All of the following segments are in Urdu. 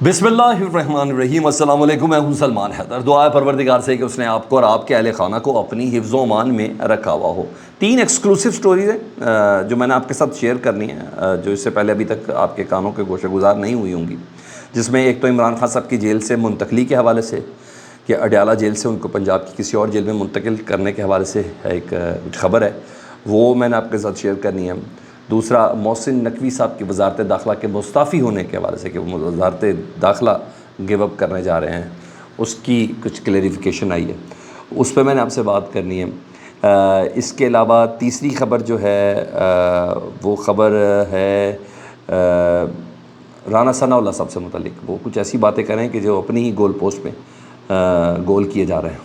بسم اللہ الرحمن الرحیم۔ السلام علیکم، میں ہوں سلمان حیدر۔ دعا ہے پروردگار سے کہ اس نے آپ کو اور آپ کے اہل خانہ کو اپنی حفظ و امان میں رکھا ہوا ہو۔ 3 ایکسکلوسیو سٹوریز ہیں جو میں نے آپ کے ساتھ شیئر کرنی ہے، جو اس سے پہلے ابھی تک آپ کے کانوں کے گوشے گزار نہیں ہوئی ہوں گی، جس میں ایک تو عمران خان صاحب کی جیل سے منتقلی کے حوالے سے، کہ اڈیالہ جیل سے ان کو پنجاب کی کسی اور جیل میں منتقل کرنے کے حوالے سے ایک خبر ہے، وہ میں نے آپ کے ساتھ شیئر کرنی ہے۔ دوسرا، محسن نقوی صاحب کی وزارت داخلہ کے مستعفی ہونے کے حوالے سے، کہ وہ وزارت داخلہ گیو اپ کرنے جا رہے ہیں، اس کی کچھ کلیریفیکیشن آئی ہے، اس پہ میں نے آپ سے بات کرنی ہے۔ اس کے علاوہ تیسری خبر جو ہے وہ خبر ہے رانا ثناء اللہ صاحب سے متعلق۔ وہ کچھ ایسی باتیں کریں کہ جو اپنی ہی گول پوسٹ پہ گول کیے جا رہے ہیں۔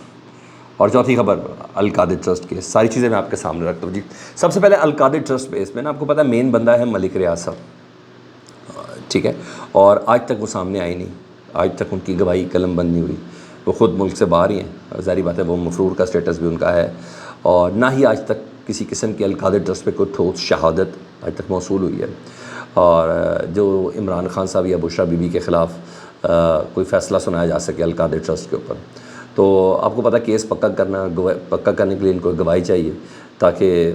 اور چوتھی خبر القادر ٹرسٹ کے، ساری چیزیں میں آپ کے سامنے رکھتا ہوں۔ جی، سب سے پہلے القادر ٹرسٹ پہ، اس میں نا آپ کو پتہ ہے مین بندہ ہے ملک ریاض صاحب، ٹھیک ہے، اور آج تک وہ سامنے آئی نہیں، آج تک ان کی گواہی قلم بند نہیں ہوئی۔ وہ خود ملک سے باہر ہی ہیں، ظاہری بات ہے، وہ مفرور کا سٹیٹس بھی ان کا ہے، اور نہ ہی آج تک کسی قسم کی القادر ٹرسٹ پہ کوئی ٹھوس شہادت آج تک موصول ہوئی ہے۔ اور جو عمران خان صاحب یا بشریٰ بی بی کے خلاف کوئی فیصلہ سنایا جا سکے القادر ٹرسٹ کے اوپر، تو آپ کو پتہ کیس پکا کرنے کے لیے ان کو گواہی چاہیے، تاکہ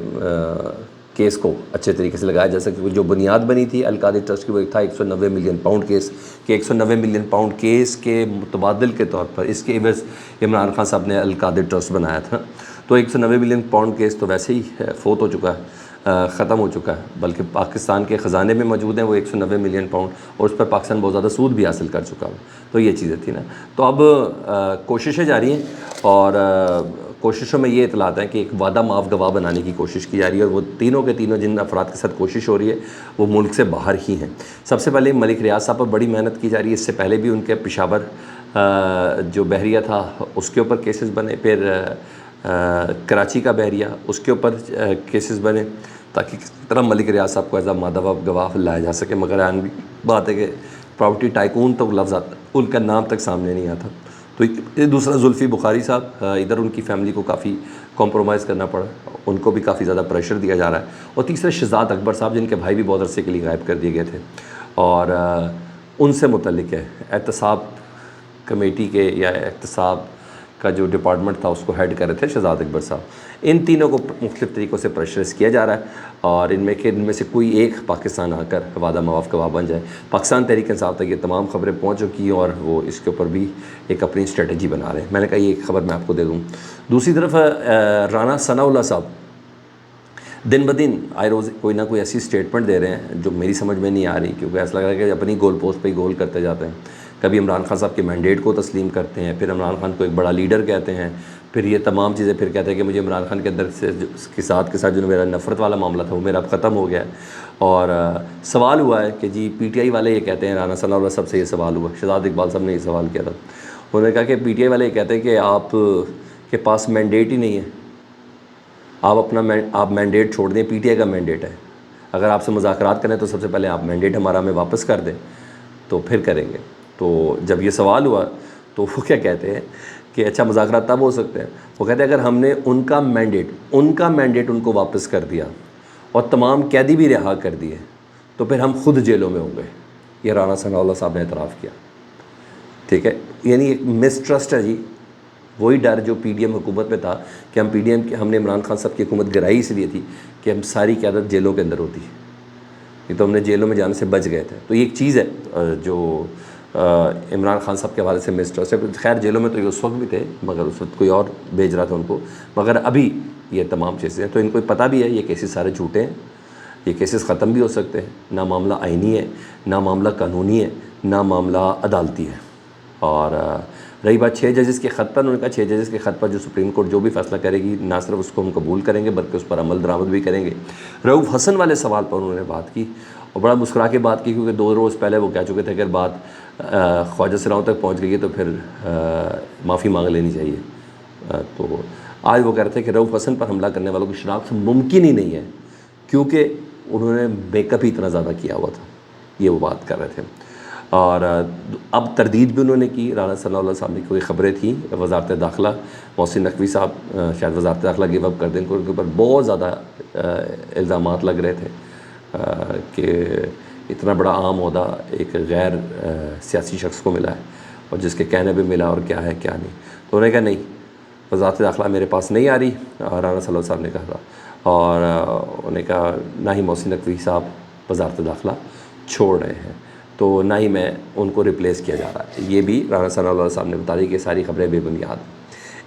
کیس کو اچھے طریقے سے لگایا جا سکے۔ جو بنیاد بنی تھی القادر ٹرسٹ کی، وہ ایک تھا 190 ملین پاؤنڈ کیس، کہ 190 ملین پاؤنڈ کیس کے متبادل کے طور پر اس کے عوض عمران خان صاحب نے القادر ٹرسٹ بنایا تھا۔ تو 190 ملین پاؤنڈ کیس تو ویسے ہی فوت ہو چکا ہے، ختم ہو چکا ہے، بلکہ پاکستان کے خزانے میں موجود ہیں وہ 190 ملین پاؤنڈ، اور اس پر پاکستان بہت زیادہ سود بھی حاصل کر چکا ہے۔ تو یہ چیزیں تھیں نا، تو اب کوششیں جاری ہیں، اور کوششوں میں یہ اطلاعات ہیں کہ ایک وعدہ معاف گواہ بنانے کی کوشش کی جا رہی ہے، اور وہ تینوں کے تینوں جن افراد کے ساتھ کوشش ہو رہی ہے وہ ملک سے باہر ہی ہیں۔ سب سے پہلے ملک ریاض صاحب پر بڑی محنت کی جا رہی ہے، اس سے پہلے بھی ان کے پشاور جو بحریہ تھا اس کے اوپر کیسز بنے، پھر کراچی کا بحریہ اس کے اوپر کیسز بنے، تاکہ کس طرح ملک ریاض صاحب کو ایز اے مادہ گواہ لایا جا سکے، مگر آن بھی بات ہے کہ پراپرٹی ٹائکون تو لفظ آتا، ان کا نام تک سامنے نہیں آتا۔ تو یہ دوسرا زلفی بخاری صاحب، ادھر ان کی فیملی کو کافی کمپرومائز کرنا پڑا، ان کو بھی کافی زیادہ پریشر دیا جا رہا ہے۔ اور تیسرے شہزاد اکبر صاحب، جن کے بھائی بھی بہت عرصے کے لیے غائب کر دیے گئے تھے، اور ان سے متعلق ہے احتساب کمیٹی کے، یا احتساب کا جو ڈپارٹمنٹ تھا اس کو ہیڈ کر رہے تھے شہزاد اکبر صاحب۔ ان تینوں کو مختلف طریقوں سے پریشرائز کیا جا رہا ہے، اور ان میں سے کوئی ایک پاکستان آ کر وعدہ معاف گواہ بن جائے۔ پاکستان تحریک انصاف تک یہ تمام خبریں پہنچ چکی ہیں، اور وہ اس کے اوپر بھی ایک اپنی اسٹریٹجی بنا رہے ہیں۔ میں نے کہا یہ ایک خبر میں آپ کو دے دوں۔ دوسری طرف رانا ثناء اللہ صاحب دن بدن آئے روز کوئی نہ کوئی ایسی اسٹیٹمنٹ دے رہے ہیں جو میری سمجھ میں نہیں آ رہی، کیونکہ ایسا لگ رہا ہے کہ اپنی گول پوسٹ پہ ہی گول کرتے جاتے ہیں۔ کبھی عمران خان صاحب کے مینڈیٹ کو تسلیم کرتے ہیں، پھر عمران خان کو ایک بڑا لیڈر کہتے ہیں، پھر یہ تمام چیزیں پھر کہتے ہیں کہ مجھے عمران خان کے اندر سے کے ساتھ جو میرا نفرت والا معاملہ تھا وہ میرا اب ختم ہو گیا ہے۔ اور سوال ہوا ہے کہ جی پی ٹی آئی والے یہ کہتے ہیں، رانا ثناء اللہ صاحب سے یہ سوال ہوا، شہزاد اقبال صاحب نے یہ سوال کیا تھا، انہوں نے کہا کہ پی ٹی آئی والے یہ کہتے ہیں کہ آپ کے پاس مینڈیٹ ہی نہیں ہے، آپ مینڈیٹ چھوڑ دیں، پی ٹی آئی کا مینڈیٹ ہے، اگر آپ سے مذاکرات کریں تو سب سے پہلے آپ مینڈیٹ ہمارا ہمیں واپس کر دیں تو پھر کریں گے۔ تو جب یہ سوال ہوا تو وہ کیا کہتے ہیں کہ اچھا مذاکرات تب ہو سکتے ہیں، وہ کہتے ہیں اگر ہم نے ان کا مینڈیٹ ان کو واپس کر دیا اور تمام قیدی بھی رہا کر دیے تو پھر ہم خود جیلوں میں ہوں گے۔ یہ رانا ثناء اللہ صاحب نے اعتراف کیا، ٹھیک ہے، یعنی ایک مسٹرسٹ ہے جی، وہی ڈر جو پی ڈی ایم حکومت میں تھا، کہ ہم نے عمران خان صاحب کی حکومت گرائی اس لیے تھی کہ ہم ساری قیادت جیلوں کے اندر ہوتی، یہ تو ہم نے جیلوں میں جانے سے بچ گئے تھے۔ تو یہ ایک چیز ہے جو عمران خان صاحب کے حوالے سے مسٹرسٹ ہے۔ خیر جیلوں میں تو یہ اس وقت بھی تھے، مگر اس وقت کوئی اور بھیج رہا تھا ان کو، مگر ابھی یہ تمام چیزیں ہیں، تو ان کو پتہ بھی ہے یہ کیسز سارے جھوٹے ہیں، یہ کیسز ختم بھی ہو سکتے ہیں، نہ معاملہ آئینی ہے، نہ معاملہ قانونی ہے، نہ معاملہ عدالتی ہے۔ اور رہی بات 6 ججز کے خط پر، انہوں نے کہا 6 ججز کے خط پر جو سپریم کورٹ جو بھی فیصلہ کرے گی نہ صرف اس کو ہم قبول کریں گے بلکہ اس پر عمل درآمد بھی کریں گے۔ رؤوف حسن والے سوال پر انہوں نے بات کی، اور بڑا مسکرا کے بات کی، کیونکہ 2 روز پہلے وہ کہہ چکے تھے کہ اگر بات خواجہ سراؤں تک پہنچ گئی ہے تو پھر معافی مانگ لینی چاہیے۔ تو آج وہ کہہ رہے تھے کہ رؤوف حسن پر حملہ کرنے والوں کی شناخت ممکن ہی نہیں ہے، کیونکہ انہوں نے میک اپ ہی اتنا زیادہ کیا ہوا تھا، یہ وہ بات کر رہے تھے۔ اور اب تردید بھی انہوں نے کی، رانا ثناء اللہ صاحب نے کوئی خبریں تھیں وزارت داخلہ، محسن نقوی صاحب شاید وزارت داخلہ گیو اپ کر دیں، ان کے اوپر بہت زیادہ الزامات لگ رہے تھے کہ اتنا بڑا عام عہدہ ایک غیر سیاسی شخص کو ملا ہے اور جس کے کہنے پہ ملا اور کیا ہے کیا نہیں. تو انہوں نے کہا نہیں, وزارت داخلہ میرے پاس نہیں آ رہی, رانا صلی اللہ صاحب نے کہا تھا, اور انہوں نے کہا نہ ہی محسن نقوی صاحب وزارت داخلہ چھوڑ رہے ہیں, تو نہ ہی میں ان کو ریپلیس کیا جا رہا ہے. یہ بھی رانا صلی اللہ صاحب نے بتا دی کہ ساری خبریں بے بنیاد.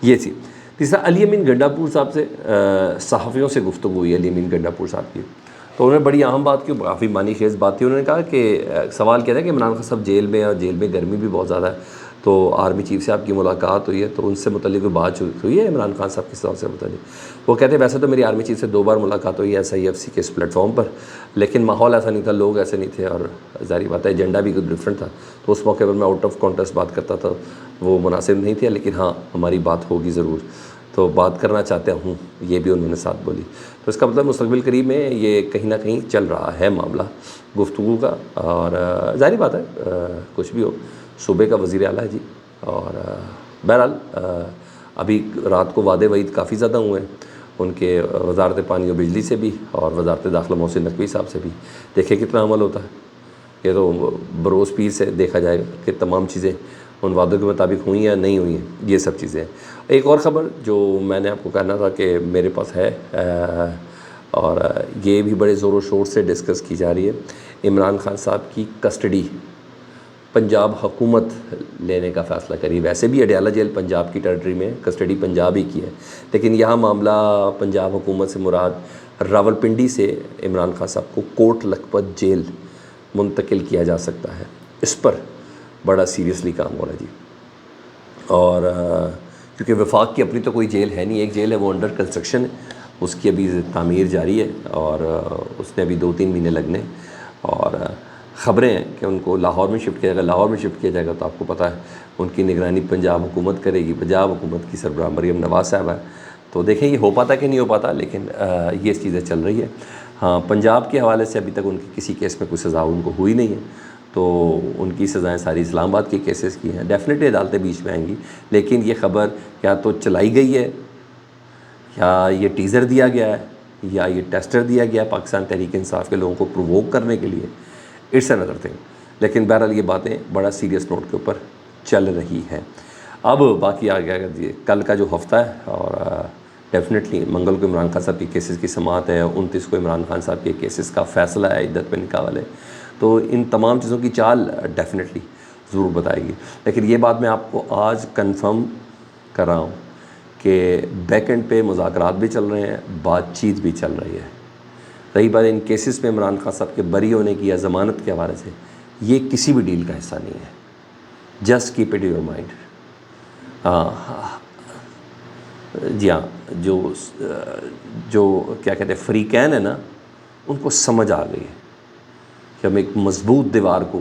یہ تھی. تیسرا, علی امین گنڈا پور صاحب سے صحافیوں سے گفتگو ہوئی علی امین گنڈا پور صاحب کی, تو انہوں نے بڑی اہم بات کی, کافی معنی خیز بات تھی. انہوں نے کہا کہ سوال کیا تھا کہ عمران خان صاحب جیل میں, اور جیل میں گرمی بھی بہت زیادہ ہے, تو آرمی چیف سے آپ کی ملاقات ہوئی ہے, تو ان سے متعلق بات ہوئی ہے عمران خان صاحب کے سے متعلق؟ وہ کہتے ہیں ویسے تو میری آرمی چیف سے 2 بار ملاقات ہوئی ہے SIFC کے اس پلیٹ فارم پر, لیکن ماحول ایسا نہیں تھا, لوگ ایسے نہیں تھے, اور ظاہری بات ہے ایجنڈا بھی کچھ ڈفرینٹ تھا, تو اس موقع پر میں آؤٹ آف کانٹیکسٹ بات کرتا تھا, وہ مناسب نہیں تھا, لیکن ہاں ہماری بات ہوگی ضرور, تو بات کرنا چاہتے ہوں, یہ بھی انہوں نے ساتھ بولی. تو اس کا مطلب مستقبل قریب میں یہ کہیں نہ کہیں چل رہا ہے معاملہ گفتگو کا, اور ظاہری بات ہے کچھ بھی ہو صوبے کا وزیر اعلیٰ ہے جی, اور بہرحال ابھی رات کو وعدے وعید کافی زیادہ ہوئے ہیں ان کے, وزارت پانی و بجلی سے بھی اور وزارت داخلہ محسن نقوی صاحب سے بھی. دیکھیں کتنا عمل ہوتا ہے, یہ تو بروز پیر سے دیکھا جائے گا کہ تمام چیزیں ان وعدوں کے مطابق ہوئی یا نہیں ہوئی ہیں, یہ سب چیزیں. ایک اور خبر جو میں نے آپ کو کہنا تھا کہ میرے پاس ہے, اور یہ بھی بڑے زور و شور سے ڈسکس کی جا رہی ہے, عمران خان صاحب کی کسٹڈی پنجاب حکومت لینے کا فیصلہ کری. ویسے بھی اڈیالہ جیل پنجاب کی ٹیریٹری میں, کسٹڈی پنجاب ہی کی ہے, لیکن یہاں معاملہ پنجاب حکومت سے مراد راولپنڈی سے عمران خان صاحب کو کوٹ لکھپت جیل منتقل کیا جا سکتا ہے. اس پر بڑا سیریسلی کام ہو رہا ہے جی, اور کیونکہ وفاق کی اپنی تو کوئی جیل ہے نہیں, ایک جیل ہے وہ انڈر کنسٹرکشن ہے, اس کی ابھی تعمیر جاری ہے, اور اس نے ابھی 2-3 مہینے لگنے, اور خبریں ہیں کہ ان کو لاہور میں شفٹ کیا جائے گا. لاہور میں شفٹ کیا جائے گا تو آپ کو پتہ ہے ان کی نگرانی پنجاب حکومت کرے گی, پنجاب حکومت کی سربراہ مریم نواز صاحب ہے. تو دیکھیں یہ ہو پاتا کہ نہیں ہو پاتا, لیکن یہ چیزیں چل رہی ہے. ہاں, پنجاب کے حوالے سے ابھی تک ان کی کسی کیس میں کوئی سزا ان کو ہوئی نہیں ہے, تو ان کی سزائیں ساری اسلام آباد کے کیسز کی ہیں. ڈیفینیٹلی عدالتیں بیچ میں آئیں گی, لیکن یہ خبر یا تو چلائی گئی ہے, یا یہ ٹیزر دیا گیا ہے, یا یہ ٹیسٹر دیا گیا ہے پاکستان تحریک انصاف کے لوگوں کو پرووک کرنے کے لیے, اٹس another thing. لیکن بہرحال یہ باتیں بڑا سیریس نوٹ کے اوپر چل رہی ہیں. اب باقی آ گیا کل کا جو ہفتہ ہے, اور ڈیفینیٹلی منگل کو عمران خان صاحب کی کیسز کی سماعت ہے, 29 کو عمران خان صاحب کے کیسز کا فیصلہ ہے عدت پہ نکاح والے, تو ان تمام چیزوں کی چال ڈیفینیٹلی ضرور بتائے گی. لیکن یہ بات میں آپ کو آج کنفرم کر رہا ہوں کہ بیک اینڈ پہ مذاکرات بھی چل رہے ہیں, بات چیت بھی چل رہی ہے. رہی بات ان کیسز پہ عمران خان صاحب کے بری ہونے کی یا ضمانت کے حوالے سے, یہ کسی بھی ڈیل کا حصہ نہیں ہے. Just keep it your mind. جی ہاں, جو کیا کہتے ہیں فریقین ہیں نا, ان کو سمجھ آ گئی ہے کہ ہم ایک مضبوط دیوار کو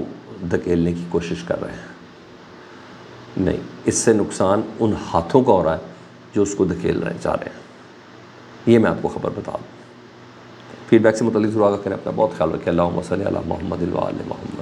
دھکیلنے کی کوشش کر رہے ہیں. نہیں, اس سے نقصان ان ہاتھوں کا ہو رہا ہے جو اس کو دھکیل رہے چاہ رہے ہیں. یہ میں آپ کو خبر بتا دوں. فیڈ بیک سے متعلق ضرور آگاہ کریں. اپنا بہت خیال رکھیں. اللہم صلی علی محمد و آل محمد.